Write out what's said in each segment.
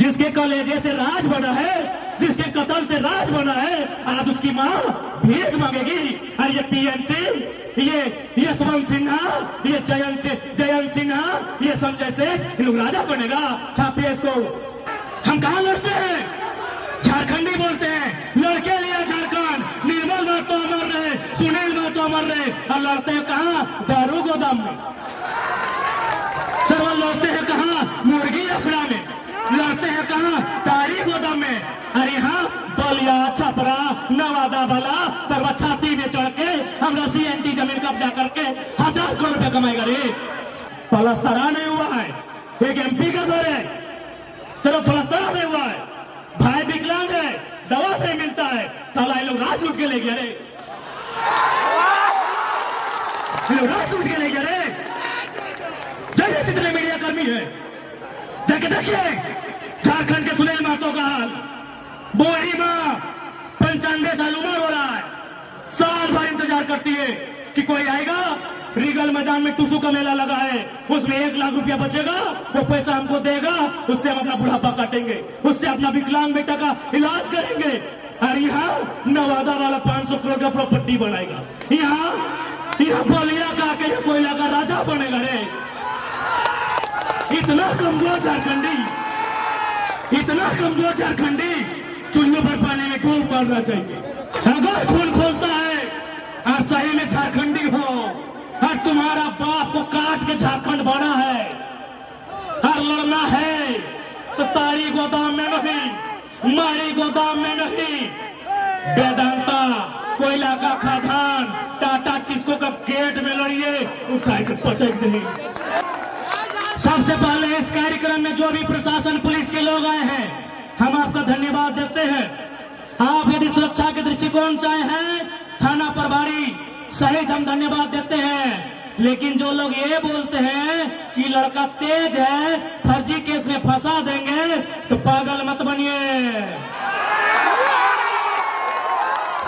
जिसके कलेजे से राज बना है, जिसके कत्ल से राज बना है, आज उसकी माँ भीख मांगेगी। और ये पीएन सिंह, ये यशवंत सिन्हा, ये जयंत सिन्हा, ये संजय सेठ, इन लोग राजा बनेगा। छापिए इसको। हम कहाँ लड़ते हैं? झारखंडी बोलते हैं, लड़के लिया झारखंड, निर्मल महतो अमर रहे, सुनील महतो अमर रहे। और लड़ते हैं कहाँ? दारू गोदाम में। सरवा लड़ते हैं कहाँ? मुर्गी अखड़ा में। लड़ते हैं कहाँ? तारी गोदाम में। अरे यहाँ बलिया, छपरा, नवादा वाला सरवा छाती में चढ़ के हम सीएनटी जमीन कब्जा करके 1000 करोड़ रुपया कमाएगा रे। पलस्तरा नहीं हुआ है, एक एमपी का घर है, सिर्फ पलस्तरा नहीं हुआ है। भाई विकलांग है, दवा नहीं मिलता है, साला ये लोग राज उठ के ले गया रे, ये लोग राज उठ के ले गया रे। जैसे जितने मीडिया कर्मी है, जाके देखिए झारखंड के सुनील महतो का हाल। बोरी माँ 95 साल उम्र हो रहा है, साल भर इंतजार करती है कि कोई आएगा। रीगल मैदान में टुसू का मेला लगा है, उसमें 1 लाख रुपया बचेगा, वो पैसा हमको देगा, उससे हम अपना बुढ़ापा काटेंगे, उससे अपना विकलांग बेटा का इलाज करेंगे। और यहाँ नवादा वाला 500 करोड़ का प्रॉपर्टी बनाएगा, यहाँ बलिया का के कोयला का राजा बनेगा रे। इतना कमजोर झारखंडी, इतना कमजोर झारखंडी, चुल्लू पर पानी में डूब मरना चाहिए। अगर खून खोलता है और सही में झारखंडी हो और तुम्हारा बाप को काट के झारखंड बना है और लड़ना है, तो तारी गोदाम में नहीं, मारी गोदाम में नहीं, वेदांता कोयला का खदान, टाटा टिस्को का गेट में लड़िए, उठा के पटक दे। सबसे पहले इस कार्यक्रम में जो भी प्रशासन पुलिस के लोग आए हैं, हम आपका धन्यवाद देते हैं। आप यदि सुरक्षा के दृष्टिकोण से आए हैं, थाना प्रभारी सहित हम धन्यवाद देते हैं। लेकिन जो लोग ये बोलते हैं कि लड़का तेज है, फर्जी केस में फंसा देंगे, तो पागल मत बनिए।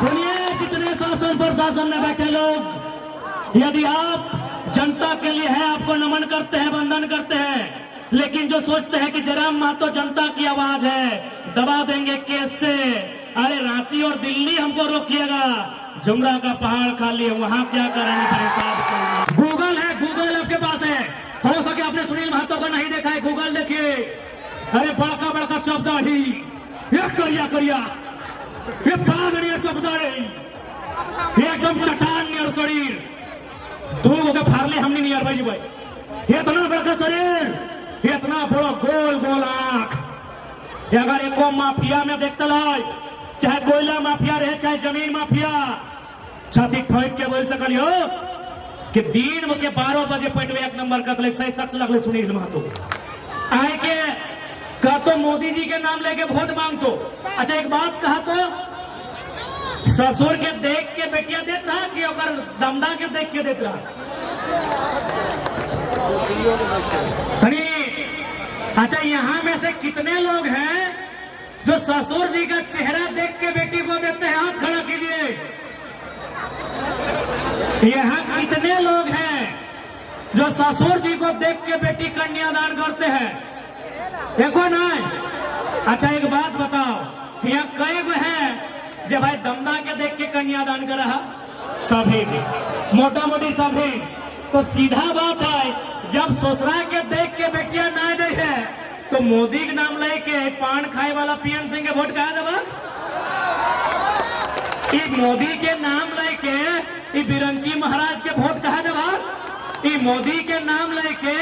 सुनिए, जितने शासन प्रशासन में बैठे लोग, यदि आप जनता के लिए है, आपको नमन करते हैं, वंदन करते हैं, लेकिन जो सोचते हैं कि जयराम महतो जनता की आवाज है, दबा देंगे केस से, अरे रांची और दिल्ली हमको रोकिएगा, जुमरा का पहाड़ खाली है, वहां क्या करेंगे भाई साहब? गूगल है, गूगल आपके पास है, हो सके आपने सुनील महतो को नहीं देखा है, गूगल देखिए। अरे बड़का बड़का चपदाढ़ी, ये करिया करिया, ये बागड़िया चपदाढ़ी, ये एकदम चट्टान नियर शरीर, दूर के फारले हमने नियर भाई भाई, इतना बड़का शरीर, इतना बड़ा गोल गोल आंख। अगर एको माफिया में देखते लाई, चाहे कोयला माफिया रहे, चाहे जमीन माफिया, छाती ठोक के बोल सकल हो कि दिन के 12 बजे पॉइंट 1 नंबर कतले सही शख्स लगले सुनील महतो आए के कह तो मोदी जी के नाम लेके वोट मांगतो। अच्छा एक बात कहा तो, ससुर के देख के बेटिया देत रहा कि ओकर दमदा के देख के देत रहा? अच्छा यहाँ में से कितने लोग हैं जो ससुर जी का चेहरा देख के बेटी को देते हैं? हाथ खड़ा कीजिए। यहाँ कितने लोग हैं जो ससुर जी को देख के बेटी कन्यादान करते हैं? देखो नहीं। अच्छा एक बात बताओ, यहाँ कई गो हैं जो भाई दमदा के देख के कन्यादान कर रहा? सभी, मोटा मोटी सभी। तो सीधा बात है, जब ससुरा के देख के बेटिया ना दे है, तो मोदी के नाम लेके पान खाए वाला पीएम सिंह के वोट कहा दबा? मोदी के नाम लेके बिरंची महाराज के वोट कहा दबा? मोदी के नाम लेके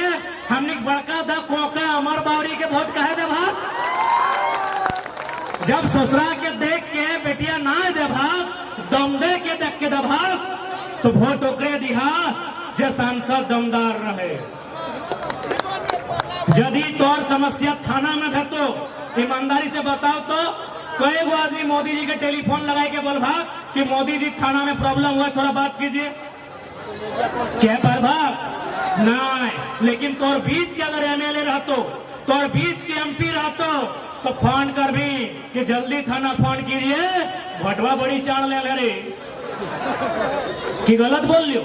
हमने बड़का दा कोका अमर बावरी के वोट कहा दबा? जब ससुरा के देख के बेटिया ना दे भाग, दमदे के देख के दबा, तो वोट ओकरे दिहा जे सांसद दमदार रहे। यदि तोर समस्या थाना में है तो ईमानदारी से बताओ तो कई गो आदमी मोदी जी के टेलीफोन लगाए के बोल भाग कि मोदी जी थाना में प्रॉब्लम हुआ, थोड़ा बात कीजिए। क्या पर भाग नहीं, लेकिन तोर बीच के अगर एमएलए रहतो, तोर बीच के एमपी रहतो, तो फोन कर भी कि जल्दी थाना फोन कीजिए, भटवा बड़ी चाण ले रे। कि गलत बोल लियो,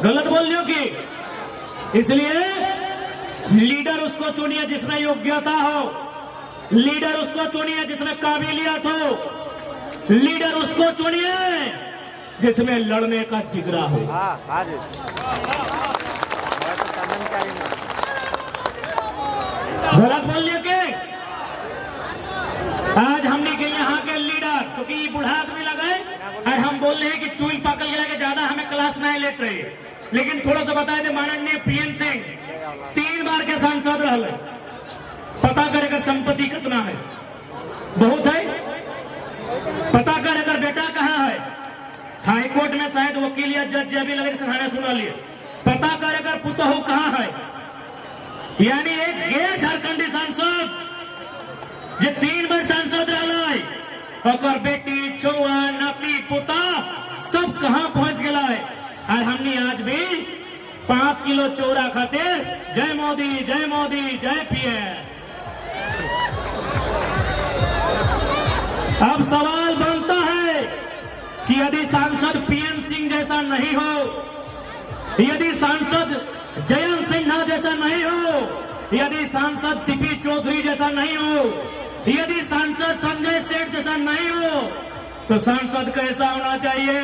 गलत बोल लियो कि? इसलिए लीडर उसको चुनिए जिसमें योग्यता हो, लीडर उसको चुनिए जिसमें काबिलियत हो, लीडर उसको चुनिए जिसमें लड़ने का जिगरा हो। गलत बोल लिया के आज हमने के यहाँ के लीडर क्योंकि बूढ़ा आदमी लगे और हम बोल रहे हैं कि चूल पकड़ के ज्यादा हमें क्लास नहीं लेते रहे, लेकिन थोड़ा सा बताए थे माननीय पीएन सिंह 3 बार के सांसद रहे, पता करेगा संपत्ति कितना है, बहुत है, पता करेगा बेटा कहाँ है, हाईकोर्ट में शायद वकील या जज भी लगे सुनाने सुना लिए, पता करेगा पुतहू कहाँ है। यानी एक गे झारखंडी सांसद जो 3 बार सांसद रहे और बेटी छुआ नाती पुता सब कहाँ पहुंच गया है। और हमने आज भी 5 किलो चोरा खातिर जय मोदी जय पीएम। अब सवाल बनता है कि यदि सांसद पीएन सिंह जैसा नहीं हो, यदि सांसद जयंत सिन्हा जैसा नहीं हो, यदि सांसद सीपी चौधरी जैसा नहीं हो, यदि सांसद संजय सेठ जैसा नहीं हो, तो सांसद कैसा होना चाहिए?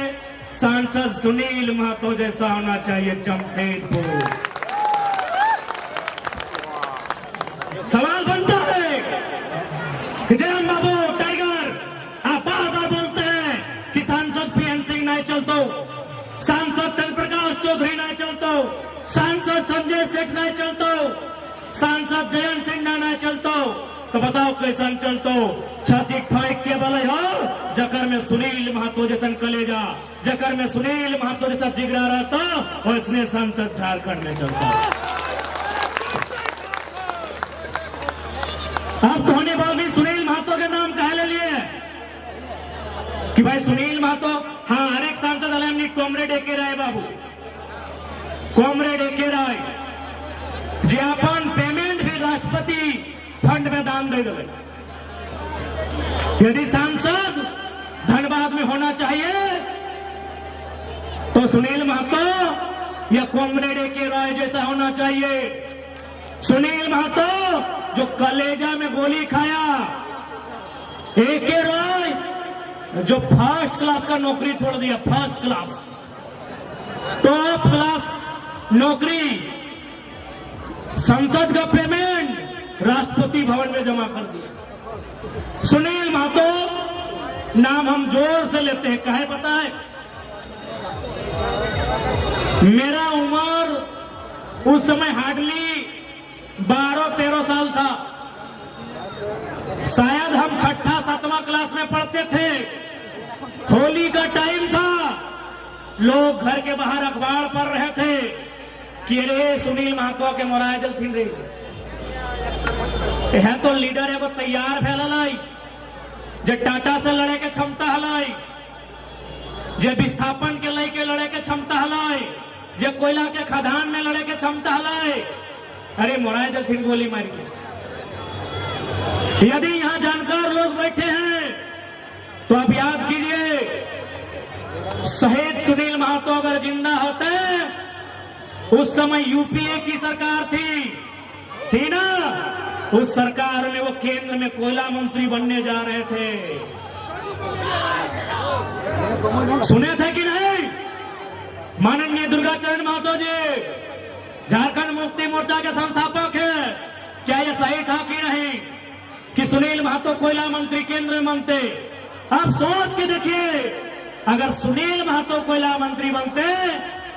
सांसद सुनील महतो जैसा होना चाहिए जमशेदपुर। सवाल बनता है कि जयंत बाबू टाइगर आप बार बार बोलते हैं कि सांसद पीएन सिंह नहीं चलतो, सांसद चंद्र प्रकाश चौधरी नहीं चलतो, सांसद संजय सेठ नहीं चलतो, सांसद जयंत सिन्हा नहीं चलतो, तो बताओ कैसन चलतो? छाती ठोक के बोले हो जकर में सुनील महतो जैसा कलेजा, जकर में सुनील महतो जैसा जिगरा रहता और इसने सांसद झारखंड में चलता। अब धोनी बाल भी सुनील महतो के नाम कहे ले लिए कि भाई सुनील महतो, हाँ हर एक सांसद अलग कॉमरेड एके राय बाबू, कॉमरेड एके राय जे अपन पेमेंट भी राष्ट्रपति फंड में दान दे गए। यदि सांसद धनबाद में होना चाहिए तो सुनील महतो या कॉमरेड एके राय जैसा होना चाहिए। सुनील महतो जो कलेजा में गोली खाया, एके राय जो फर्स्ट क्लास का नौकरी छोड़ दिया, फर्स्ट क्लास टॉप क्लास नौकरी, संसद का पेमेंट राष्ट्रपति भवन में जमा कर दिया। सुनील महतो नाम हम जोर से लेते हैं, काहे पता है? मेरा उम्र उस समय हार्डली 12-13 साल था, शायद हम 6ठी-7वीं क्लास में पढ़ते थे। होली का टाइम था, लोग घर के बाहर अखबार पढ़ रहे थे कि अरे सुनील महतो के मोराय दिल थी रही है, तो लीडर एगो तैयार फैलाई जे टाटा से लड़े के क्षमता हलाई, जे विस्थापन के लेके लड़े के क्षमता हलाई, जे कोयला के खदान में लड़े के क्षमता हलाई। अरे मोराय दिल थी गोली मार के। यदि यहां जानकार लोग बैठे हैं तो आप याद कीजिए, शहीद सुनील महतो अगर जिंदा होते, उस समय यूपीए की सरकार थी ना, उस सरकार में वो केंद्र में कोयला मंत्री बनने जा रहे थे। सुने थे कि नहीं? माननीय दुर्गाचरण महतो जी झारखंड मुक्ति मोर्चा के संस्थापक है, क्या ये सही था कि नहीं कि सुनील महतो कोयला मंत्री केंद्र में बनते? आप सोच के देखिए, अगर सुनील महतो कोयला मंत्री बनते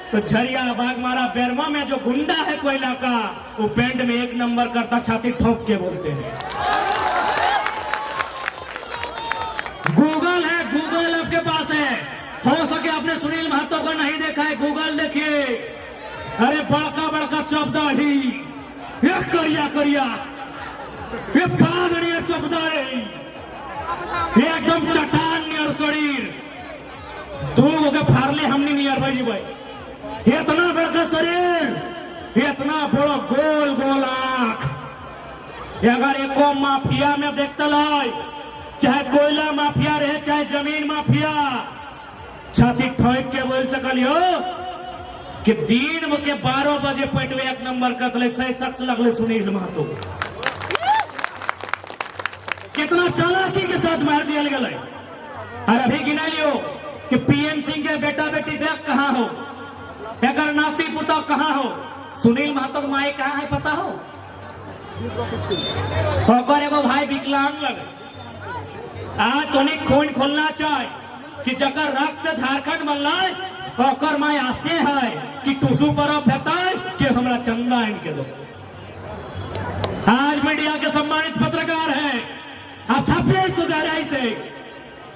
तो झरिया बागमारा बेरमा में जो गुंडा है कोयला का, वो पेंट में 1 नंबर करता, छाती ठोक के बोलते हैं। गूगल है, गूगल आपके पास है, हो सके आपने सुनील महतो को नहीं देखा है, गूगल देखिए। अरे बड़का बड़का चौपदाढ़ी, ये करिया ये बागड़िया चौपदाढ़ी, ये एकदम चट्टान नियर शरीर, तू के फारले हमने नियर भाई जी भाई, इतना बड़का शरीर, इतना बड़ा गोल गोल आंख। अगर एको माफिया में देखते लाई, चाहे कोयला माफिया रहे चाहे जमीन माफिया, छाती ठोक के बोल सकलियो कि दिन के 12 बजे पेटवे 1 नंबर कतले, सही शख्स लगले सुनील महतो। कितना चालाकी के साथ मार दिया गया। और अभी गिना लियो कि पीएम सिंह के बेटा बेटी देख कहां हो, अगर नाती पुता कहां हो, सुनील महतो के माए कहां है पता हो? और एगो भाई विकलांग लगे। आज तो खून खोलना चाहे कि जकर रक्त से झारखंड बनला और माए आसे है कि टूसू पर भेटाए कि हमरा चंदा इनके दो। आज मीडिया के सम्मानित पत्रकार हैं, आप छापिए इसको गहराई से।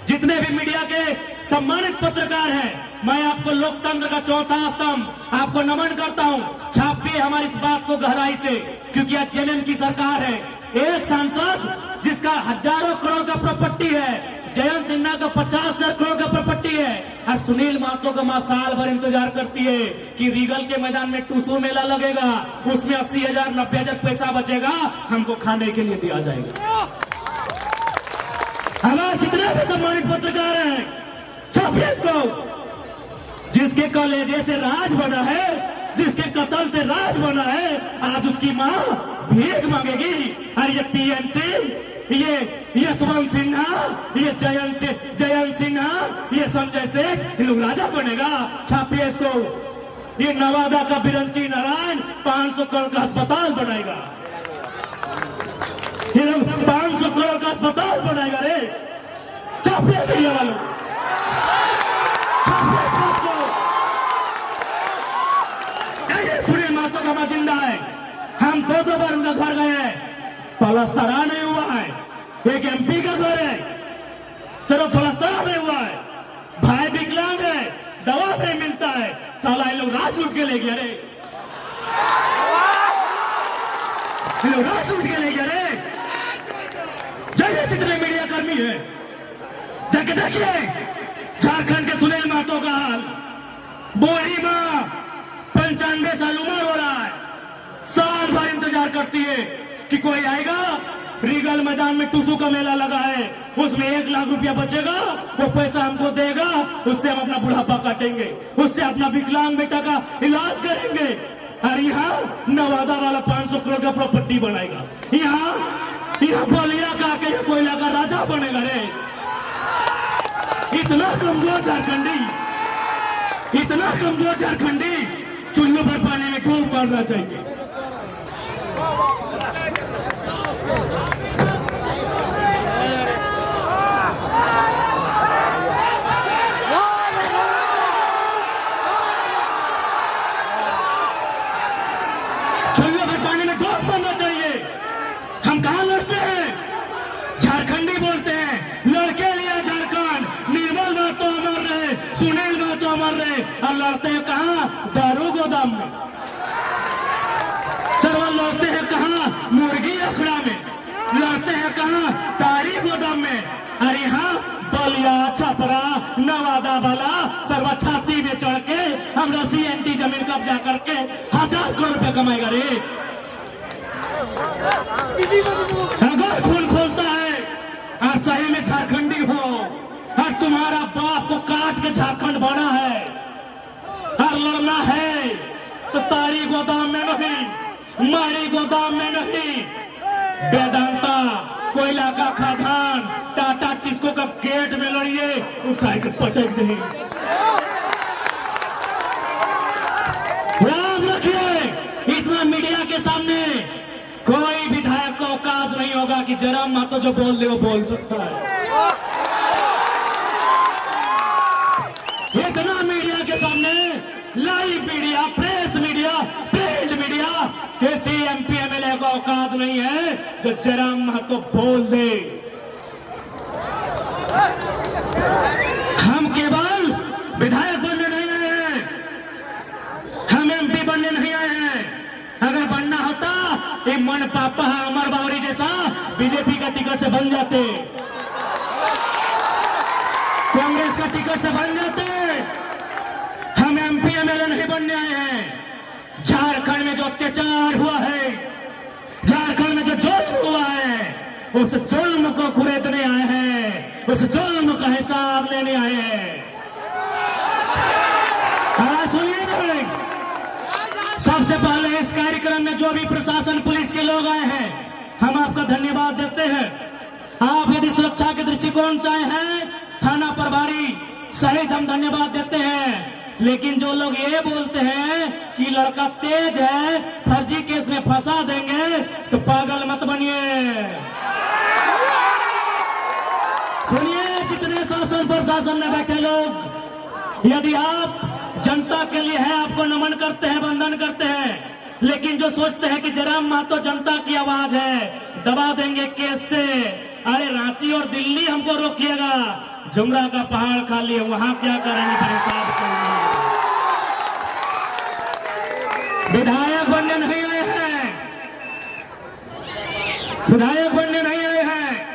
जितने भी मीडिया के सम्मानित पत्रकार हैं, मैं आपको लोकतंत्र का चौथा स्तंभ आपको नमन करता हूं। छापिए हमारी इस बात को गहराई से, क्योंकि आज जेएमएम की सरकार है। एक सांसद जिसका हजारों करोड़ का प्रॉपर्टी है, जयंत सिन्हा का 50,000 करोड़ का प्रॉपर्टी है, और सुनील महतो का मां साल भर इंतजार करती है कि रीगल के मैदान में टूसू मेला लगेगा, उसमें 80,000 90,000 पैसा बचेगा, हमको खाने के लिए दिया जाएगा। हमारे जितने भी सम्मानित पत्रकार हैं, छापिए इसको। जिसके कलेजे से राज बना है, जिसके कत्ल से राज बना है, आज उसकी मां भीख मांगेगी। और ये पीएम सिंह, ये यशवंत सिन्हा, ये जयंत सिन्हा, ये संजय सेठ, ये लोग राजा बनेगा। छापिए इसको। ये नवादा का बिरंची नारायण 500 करोड़ का अस्पताल बनाएगा। ये लोग 500 करोड़ का अस्पताल बनाएगा रे। छापिए मीडिया वालों, छापिए इस बात को। सुनील महतो का मां जिंदा है। हम दो बार उनका घर गए हैं, पलस्तरा नहीं हुआ है। एक एमपी का घर है, सिर्फ पलस्तरा नहीं हुआ है। भाई विकलांग है, दवा नहीं मिलता है, साला इन लोग राज लूट के ले गया रे। इन लोग राज लूट के ले गया रे। जाइए जितने मीडिया कर्मी है, जाके देखिए झारखंड के सुनील महतो का हाल। बोरी मां 95 साल उम्र हो रहा है, साल भर इंतजार करती है कि कोई आएगा। रीगल मैदान में टूसू का मेला लगा है, उसमें 1 लाख रुपया बचेगा, वो पैसा हमको देगा, उससे हम अपना बुढ़ापा काटेंगे, उससे अपना विकलांग बेटा का इलाज करेंगे। और यहाँ नवादा वाला 500 करोड़ का प्रॉपर्टी बनाएगा। यहाँ बलिया का के कोयला का राजा बनेगा रे। इतना कमजोर झारखंडी, इतना कमजोर झारखंडी, चुल्लू पर पानी में डूब मरना चाहिए। चुल्लू पर पानी में डूब मरना चाहिए। हम कहां लड़ते हैं? झारखंडी बोलते हैं लड़के लिया झारखंड, निर्मल महतो अमर रहे, सुनील महतो अमर रहे। और लड़ते हैं कहां? दारू गोदाम में। सरवा लड़ते हैं कहां? मुर्गी अखड़ा में। लड़ते हैं कहां? तारी गोदाम में। और यहाँ बलिया छपरा नवादा वाला सरवा छाती में चढ़ के हमरा सीएनटी जमीन कब्जा करके 1000 करोड़ रुपया कमाएगा रे। अगर खून खोलता है और सही में झारखंडी हो और तुम्हारा बाप को काट के झारखंड बना है और लड़ना है, तो तारी गोदाम में नहीं, मारी गोदाम में नहीं, वेदांता कोयला का खदान टाटा टिस्को का गेट में लड़िए, उठा के पटक दे। याद रखिए, इतना मीडिया के सामने कोई विधायक को औकात नहीं होगा कि जयराम महतो जो बोल दे वो बोल सकता है। इतना मीडिया के सामने, live media, press media, print media, किसी एमपी एमएलए को औकात नहीं है जो जयराम महतो बोल दे। हम केवल विधायक बनने नहीं आए हैं, हम एमपी बनने नहीं आए हैं। अगर बनना होता ये मन पापा अमर बावरी जैसा बीजेपी का टिकट से बन जाते, कांग्रेस का टिकट से बन जाते। हम एमपी एमएलए नहीं बनने आए हैं। झारखंड में जो अत्याचार हुआ है, झारखंड में जो जुल्म हुआ है, उस जुल्म को कुरेदने आए हैं, उस जुल्म का हिसाब लेने आए हैं। सुनिए भाई, सबसे पहले इस कार्यक्रम में जो भी प्रशासन पुलिस के लोग आए हैं, हम आपका धन्यवाद देते हैं। दृष्टिकोण से आए हैं थाना प्रभारी सहित हम धन्यवाद देते हैं। लेकिन जो लोग ये बोलते हैं कि लड़का तेज है, फर्जी केस में फंसा देंगे, तो पागल मत बनिए। सुनिए, जितने शासन प्रशासन में बैठे लोग, यदि आप जनता के लिए है, आपको नमन करते हैं, वंदन करते हैं, लेकिन जो सोचते हैं कि जयराम महतो जनता की आवाज है, दबा देंगे केस से, अरे रांची और दिल्ली हमको रोकिएगा, जुमरा का पहाड़ खाली है, वहां क्या करेंगे फिर हिसाब करेंगे। विधायक बनने नहीं आए हैं, विधायक बनने नहीं आए हैं,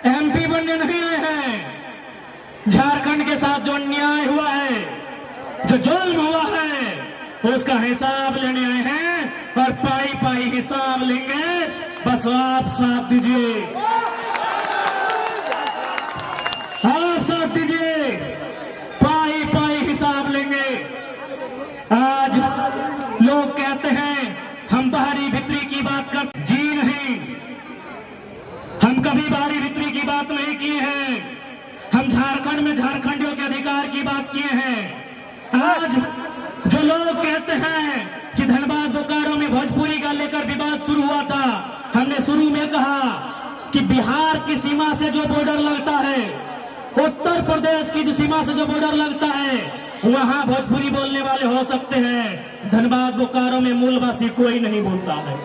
एमपी बनने नहीं आए हैं। झारखंड के साथ जो अन्याय हुआ है, जो जुल्म हुआ है, उसका हिसाब लेने आए हैं और पाई पाई हिसाब लेंगे। बस आप साथ दीजिए, आप साथ दीजिए, पाई पाई हिसाब लेंगे। आज लोग कहते हैं हम बाहरी भीतरी की बात कर, जी नहीं, हम कभी बाहरी भीतरी की बात नहीं किए हैं। हम झारखंड में झारखंडियों के अधिकार की बात किए हैं। आज जो लोग कहते हैं कि धनबाद बोकारो में भोजपुरी का लेकर विवाद शुरू हुआ था, हमने शुरू में कहा कि बिहार की सीमा से जो बॉर्डर लगता है, उत्तर प्रदेश की जो सीमा से जो बॉर्डर लगता है, वहां भोजपुरी बोलने वाले हो सकते हैं, धनबाद बोकारो में मूलवासी कोई नहीं बोलता है।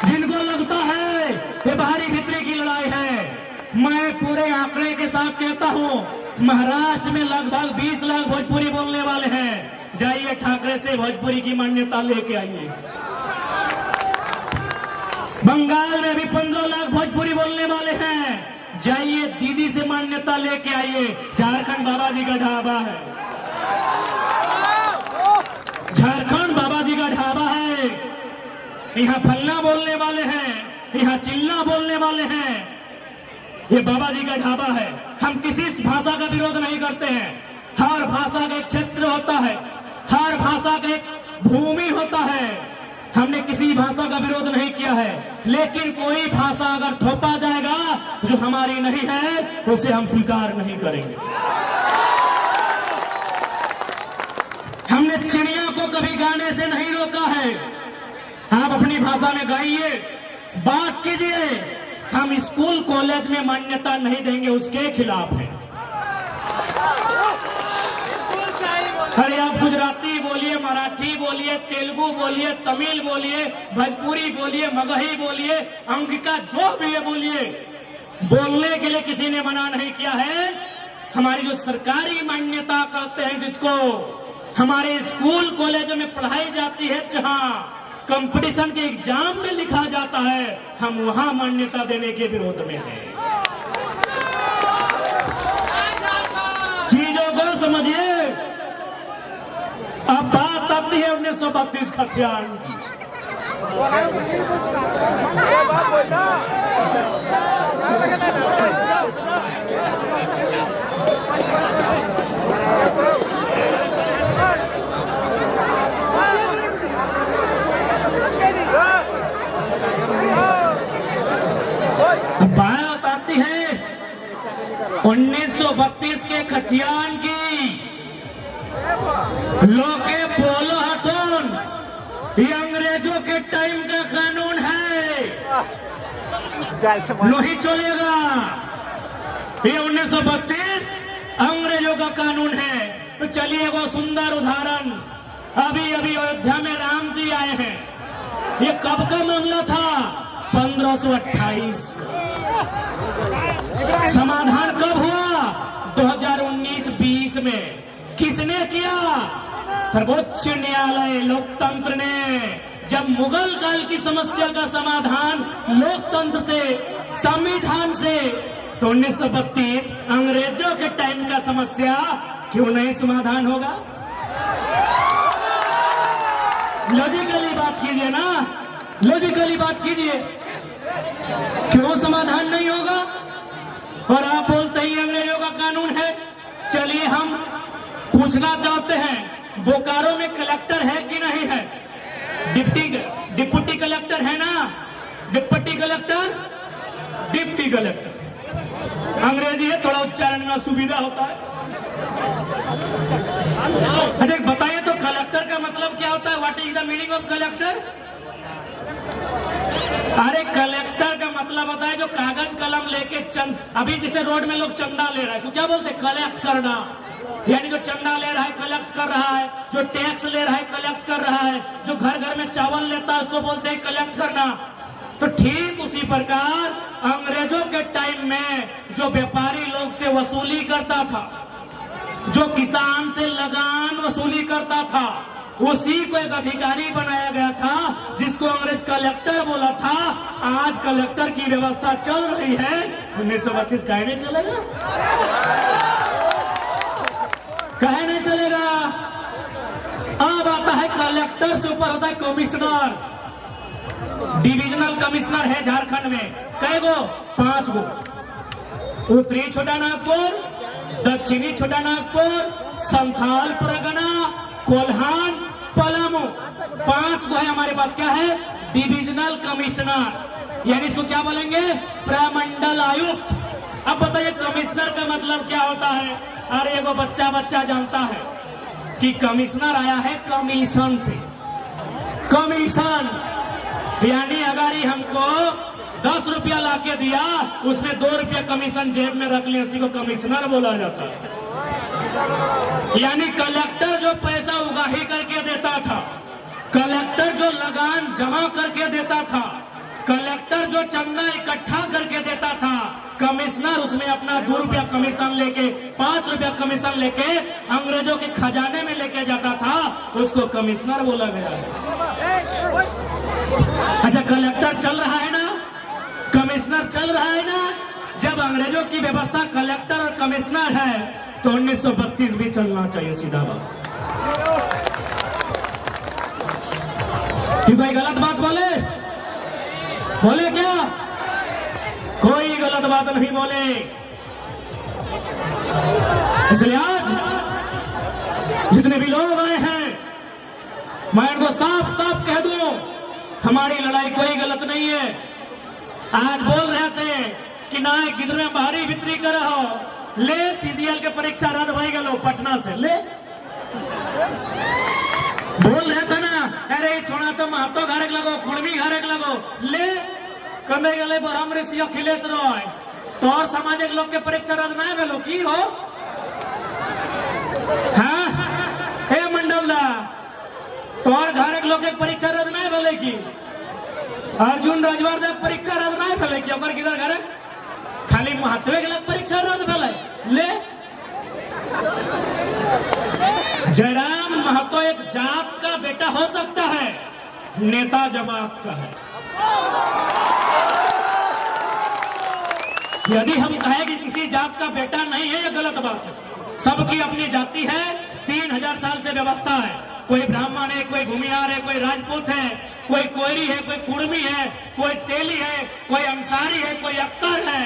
जिनको लगता है ये बाहरी भीतरी की लड़ाई है, मैं पूरे आंकड़े के साथ कहता हूं, महाराष्ट्र में लगभग 20 लाख भोजपुरी बोलने वाले हैं। जाइए ठाकरे से भोजपुरी की मान्यता लेके आइए। बंगाल में भी 15 लाख भोजपुरी बोलने वाले हैं। जाइए दीदी से मान्यता लेके आइए। झारखंड बाबा जी का ढाबा है, झारखंड बाबा जी का ढाबा है। यहाँ फलना बोलने वाले हैं, यहाँ चिल्ला बोलने वाले हैं, ये बाबा जी का ढाबा है। हम किसी भाषा का विरोध नहीं करते हैं। हर भाषा का एक क्षेत्र होता है, हर भाषा का एक भूमि होता है। हमने किसी भाषा का विरोध नहीं किया है, लेकिन कोई भाषा अगर थोपा जाएगा जो हमारी नहीं है, उसे हम स्वीकार नहीं करेंगे। हमने चिड़िया को कभी गाने से नहीं रोका है। आप अपनी भाषा में गाइए, बात कीजिए। हम स्कूल कॉलेज में मान्यता नहीं देंगे, उसके खिलाफ हैं। अरे आप गुजराती बोलिए, मराठी बोलिए, तेलुगु बोलिए, तमिल बोलिए, भोजपुरी बोलिए, मगही बोलिए, अंगिका जो भी है बोलिए, बोलने के लिए किसी ने मना नहीं किया है। हमारी जो सरकारी मान्यता कहते हैं, जिसको हमारे स्कूल कॉलेजों में पढ़ाई जाती है, जहां कंपटीशन के एग्जाम में लिखा जाता है, हम वहां मान्यता देने के विरोध में हैं। चीजों को समझिए। अब बात आती है 1932 खतियान की। बात आती है 1932 के खतियान की। लोके पोलो हथोन, ये अंग्रेजों के टाइम का कानून है, नहीं चलेगा। ये 1932 अंग्रेजों का कानून है। तो चलिए वो सुंदर उदाहरण, अभी अभी अयोध्या में राम जी आए हैं। ये कब का मामला था? 1528 का। समाधान कब हुआ? 2019-20 में। किसने किया? सर्वोच्च न्यायालय, लोकतंत्र ने। जब मुगल काल की समस्या का समाधान लोकतंत्र से, संविधान से, तो 1932 अंग्रेजों के टाइम का समस्या क्यों नहीं समाधान होगा? लॉजिकली बात कीजिए ना, लॉजिकली बात कीजिए, क्यों समाधान नहीं होगा? और आप बोलते ही अंग्रेजों का कानून है। चलिए हम पूछना चाहते हैं, बोकारो में कलेक्टर है कि नहीं है? डिप्टी कलेक्टर है ना? Deputy collector, deputy deputy collector. अंग्रेजी है, थोड़ा उच्चारण में सुविधा होता है। अच्छा बताइए तो कलेक्टर का मतलब क्या होता है? What is the meaning of collector? अरे कलेक्टर का मतलब होता है जो कागज कलम लेके अभी जैसे रोड में लोग चंदा ले रहा है, क्या बोलते हैं? कलेक्ट करना। यानी जो चंदा ले रहा है कलेक्ट कर रहा है, जो टैक्स ले रहा है कलेक्ट कर रहा है, जो घर घर में चावल लेता है उसको बोलते हैं कलेक्ट करना। तो ठीक उसी प्रकार अंग्रेजों के टाइम में जो व्यापारी लोग से वसूली करता था, जो किसान से लगान वसूली करता था, उसी को एक अधिकारी बनाया गया था जिसको अंग्रेज कलेक्टर बोला था। आज कलेक्टर की व्यवस्था चल रही है, 1932 काहे नहीं चलेगा? काहे नहीं चलेगा? अब आता है कलेक्टर से ऊपर होता है कमिश्नर। डिविजनल कमिश्नर है झारखंड में, कई गो? 5 गो। उत्तरी छोटा नागपुर, दक्षिणी छोटा नागपुर, संथाल परगना, कोल्हान, पलामू, 5 गो है हमारे पास। क्या है? डिविजनल कमिश्नर, यानी इसको क्या बोलेंगे? प्रमंडल आयुक्त। अब बताइए कमिश्नर का मतलब क्या होता है? अरे वो बच्चा जानता है कि कमिश्नर आया है कमीशन से। कमीशन यानी अगर ही हमको 10 रुपया लाके दिया, उसमें 2 रुपया कमीशन जेब में रख लिया, उसी को कमिश्नर बोला जाता है। यानी कलेक्टर जो पैसा उगाही करके देता था, कलेक्टर जो लगान जमा करके देता था, कलेक्टर जो चंदा इकट्ठा करके देता था, कमिश्नर उसमें अपना 2 रुपया कमीशन लेके, 5 रुपया कमीशन लेके अंग्रेजों के खजाने में लेके जाता था, उसको कमिश्नर बोला गया। अच्छा कलेक्टर चल रहा है ना, कमिश्नर चल रहा है ना। जब अंग्रेजों की व्यवस्था कलेक्टर और कमिश्नर है तो 1932 भी चलना चाहिए, सीधा बात। कि कोई गलत बात बोले क्या? कोई गलत बात नहीं बोले। इसलिए आज जितने भी लोग आए हैं, मैं इनको साफ साफ कह दूं, हमारी लड़ाई कोई गलत नहीं है। आज बोल रहे थे कि ना किधर में बाहरी वितरी कर रहा हो, ले सीजीएल के परीक्षा रद्द भाई गलो पटना से ले। बोल रहे थे ना, अरे छोड़ा तो महतो घारे लगो, खुड़मी घारे लगो, ले कंधे गले पर हम ऋषि अखिलेश रॉय तो और सामाजिक लोग के परीक्षा रद्द ना भेलो की हो? हाँ हे मंडल दा, तो और घारे लोग के परीक्षा रद्द ना भेले की? अर्जुन राजवार देख परीक्षा रद्द ना भेले की? अमर किधर घरे खाली महत्वे के लग परीक्षा रद्द भेले ले। जयराम महतो एक जात का बेटा हो सकता है, नेता जमात का है। यदि हम कहें कि किसी जात का बेटा नहीं है, यह गलत बात है। सबकी अपनी जाति है, 3000 साल से व्यवस्था है। कोई ब्राह्मण है, कोई भूमिहार है, कोई राजपूत है, कोई कोयरी है, कोई कुर्मी है, कोई तेली है, कोई अंसारी है, कोई अख्तर है,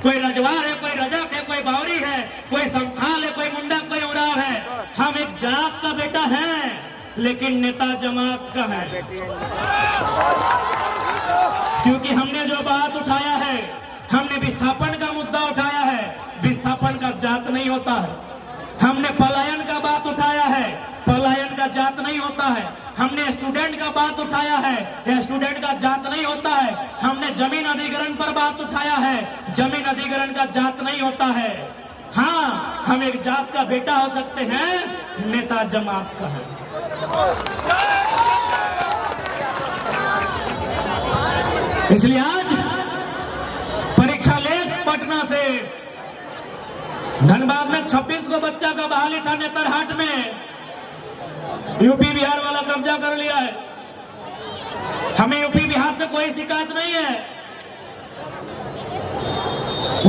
कोई रजवार है, कोई रजक है, कोई बावरी है, कोई संथाल है, कोई मुंडा, कोई उराव है। हम एक जात का बेटा है, लेकिन नेता जमात का है। क्योंकि हमने जो बात उठाया है, हमने विस्थापन का मुद्दा उठाया है, विस्थापन का जात नहीं होता है। हमने पलायन का बात उठाया है, पलायन का जात नहीं होता है। हमने स्टूडेंट का बात उठाया है, स्टूडेंट का जात नहीं होता है। हमने जमीन अधिग्रहण पर बात उठाया है, जमीन अधिग्रहण का जात नहीं होता है। हाँ, हम एक जात का बेटा हो सकते हैं, नेता जमात का है। इसलिए आज परीक्षा ले पटना से धनबाद में 26 को बच्चा का बहाली था, नेतरहाट में यूपी बिहार वाला कब्जा कर लिया है। हमें यूपी बिहार से कोई शिकायत नहीं है।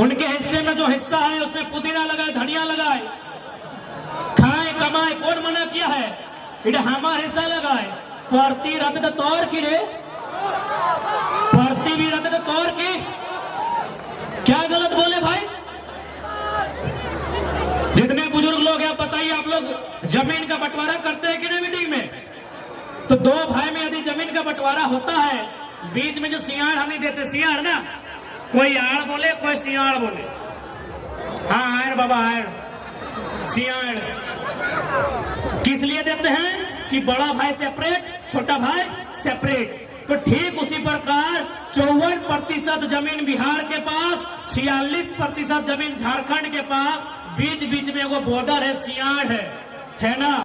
उनके हिस्से में जो हिस्सा है उसमें पुदीना लगाए, धनिया लगाए, खाए कमाए, कौन मना किया है? इधर हमारा हिस्सा लगाए। परती रद्द तो तौर की रे, परती भी रद्द तो तौर की। क्या गलत बोले भाई? जितने बुजुर्ग लोग हैं बताइए, आप लोग जमीन का बंटवारा करते हैं कि नहीं मीटिंग में? तो 2 भाई में यदि जमीन का बंटवारा होता है, बीच में जो सियार हम नहीं देते, सियार ना, कोई आड़ बोले, कोई सियाड़ बोले। हाँ आड़ बाबा, आड़ सियाड़ किस लिए देते हैं कि बड़ा भाई सेपरेट, छोटा भाई सेपरेट। तो ठीक उसी प्रकार 54% जमीन बिहार के पास, 46% जमीन झारखंड के पास, बीच बीच में वो बॉर्डर है, सियाड़ है ना।